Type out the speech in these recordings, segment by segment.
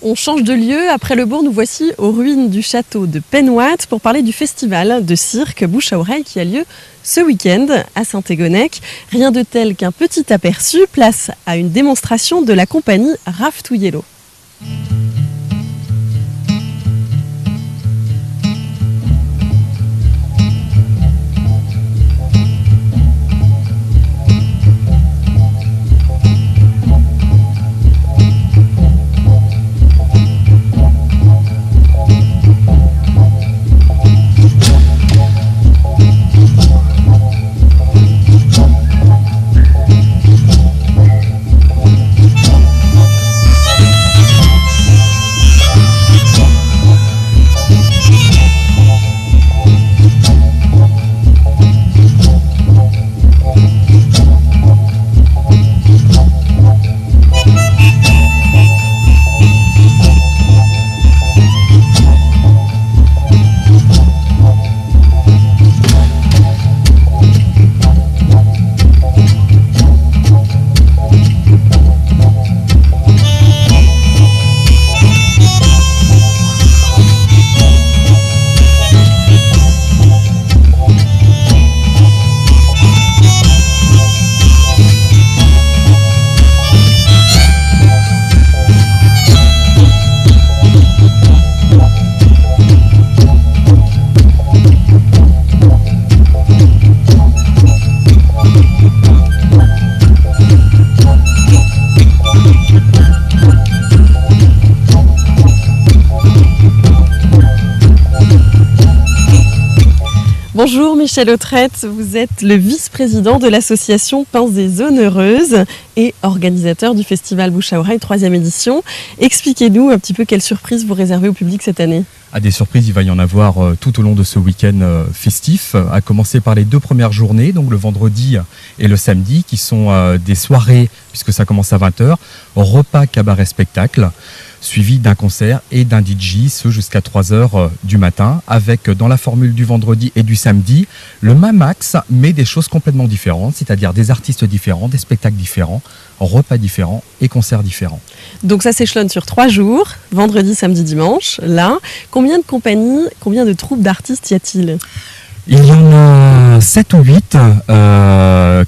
On change de lieu. Après le bourg, nous voici aux ruines du château de Penhoat pour parler du festival de cirque bouche à oreille qui a lieu ce week-end à Saint-Égonnec. Rien de tel qu'un petit aperçu, place à une démonstration de la compagnie Raftouillélo. Bonjour Michel Autrette, vous êtes le vice-président de l'association Pince des Zones Heureuses et organisateur du festival Bouche à Oreille 3e édition. Expliquez-nous un petit peu quelles surprises vous réservez au public cette année. Des surprises, il va y en avoir tout au long de ce week-end festif, à commencer par les 2 premières journées, donc le vendredi et le samedi, qui sont des soirées, puisque ça commence à 20h, repas, cabaret, spectacle, suivi d'un concert et d'un DJ, ce jusqu'à 3h du matin, avec dans la formule du vendredi et du samedi, le même axe, mais des choses complètement différentes, c'est-à-dire des artistes différents, des spectacles différents, repas différents et concerts différents. Donc ça s'échelonne sur 3 jours, vendredi, samedi, dimanche, là. Combien de compagnies, combien de troupes d'artistes y a-t-il ? Il y en a 7 ou 8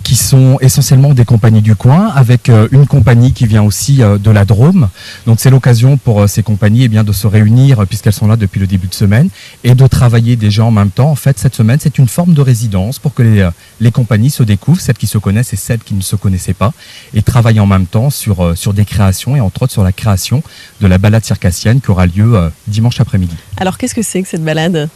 qui sont essentiellement des compagnies du coin, avec une compagnie qui vient aussi de la Drôme. Donc c'est l'occasion pour ces compagnies de se réunir, puisqu'elles sont là depuis le début de semaine, et de travailler déjà en même temps. En fait, cette semaine, c'est une forme de résidence pour que les compagnies se découvrent, celles qui se connaissent et celles qui ne se connaissaient pas, et travaillent en même temps sur des créations, et entre autres sur la création de la balade circassienne qui aura lieu dimanche après-midi. Alors qu'est-ce que c'est que cette balade ?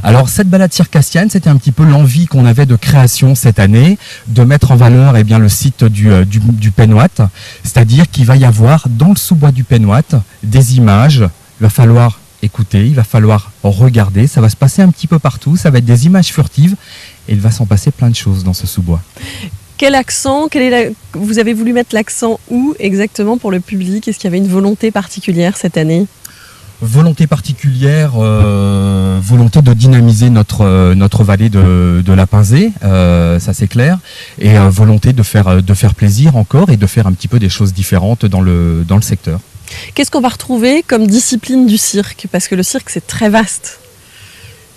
Alors cette balade circassienne, c'était un petit peu l'envie qu'on avait de création cette année, de mettre en valeur le site du Penhoat, c'est-à-dire qu'il va y avoir dans le sous-bois du Penhoat des images, il va falloir écouter, il va falloir regarder, ça va se passer un petit peu partout, ça va être des images furtives et il va s'en passer plein de choses dans ce sous-bois. Quel accent, vous avez voulu mettre l'accent où exactement pour le public ? Est-ce qu'il y avait une volonté particulière cette année ? Volonté particulière, volonté de dynamiser notre vallée de la Pinzée, ça c'est clair, et volonté de faire plaisir encore et de faire un petit peu des choses différentes dans le secteur. Qu'est-ce qu'on va retrouver comme discipline du cirque ? Parce que le cirque c'est très vaste.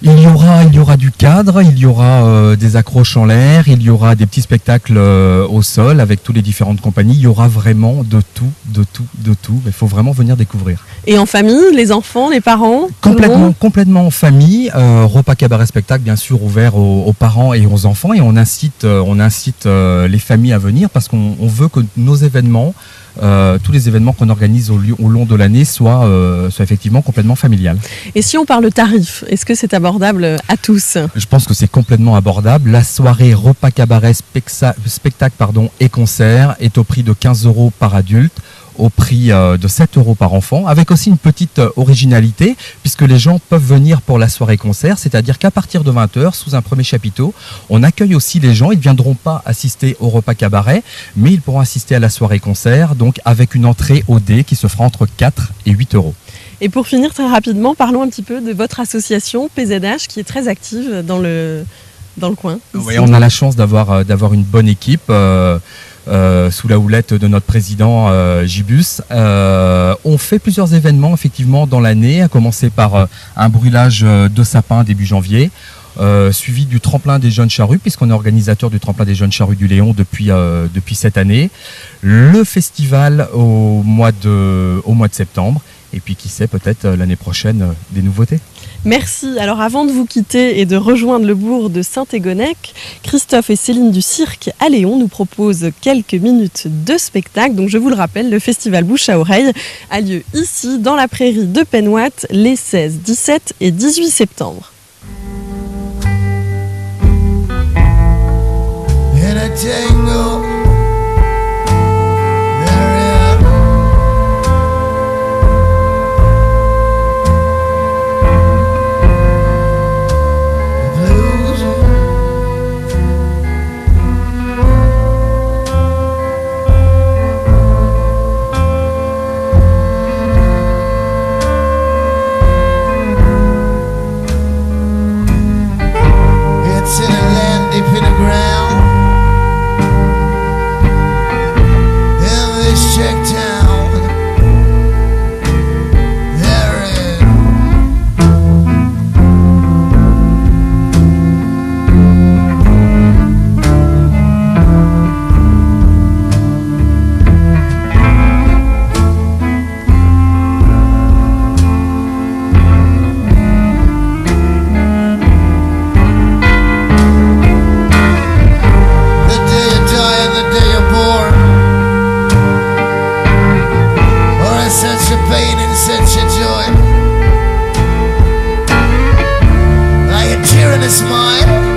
Il y aura du cadre, il y aura des accroches en l'air, il y aura des petits spectacles au sol avec toutes les différentes compagnies. Il y aura vraiment de tout. Il faut vraiment venir découvrir. Et en famille, les enfants, les parents ? Complètement en famille. Repas, cabaret, spectacle, bien sûr, ouvert aux parents et aux enfants. Et on incite les familles à venir parce qu'on veut que nos événements, tous les événements qu'on organise au long de l'année soient effectivement complètement familiales. Et si on parle tarif, est-ce que c'est abordable à tous ? Je pense que c'est complètement abordable. La soirée repas, cabaret, spectacle et concert est au prix de 15 € par adulte, au prix de 7 € par enfant, avec aussi une petite originalité, puisque les gens peuvent venir pour la soirée concert, c'est-à-dire qu'à partir de 20h, sous un premier chapiteau, on accueille aussi les gens. Ils ne viendront pas assister au repas cabaret, mais ils pourront assister à la soirée concert, donc avec une entrée au dé qui se fera entre 4 et 8 €. Et pour finir très rapidement, parlons un petit peu de votre association PZH qui est très active dans le coin. Oui, on a la chance d'avoir une bonne équipe. sous la houlette de notre président Gibus. On fait plusieurs événements effectivement dans l'année, à commencer par un brûlage de sapin début janvier, suivi du tremplin des jeunes charrues, puisqu'on est organisateur du tremplin des jeunes charrues du Léon depuis cette année, le festival au mois de septembre, et puis qui sait, peut-être l'année prochaine des nouveautés. Merci. Alors avant de vous quitter et de rejoindre le bourg de Saint-Égonnec, Christophe et Céline du cirque à Léon nous proposent quelques minutes de spectacle. Donc je vous le rappelle, le festival Bouche à Oreille a lieu ici dans la prairie de Penwatt les 16, 17 et 18 septembre. In a tango, it's in a land deep in the ground. Check town, there is the day you die and the day you're born. Such a pain and such a joy, like a tear in a smile.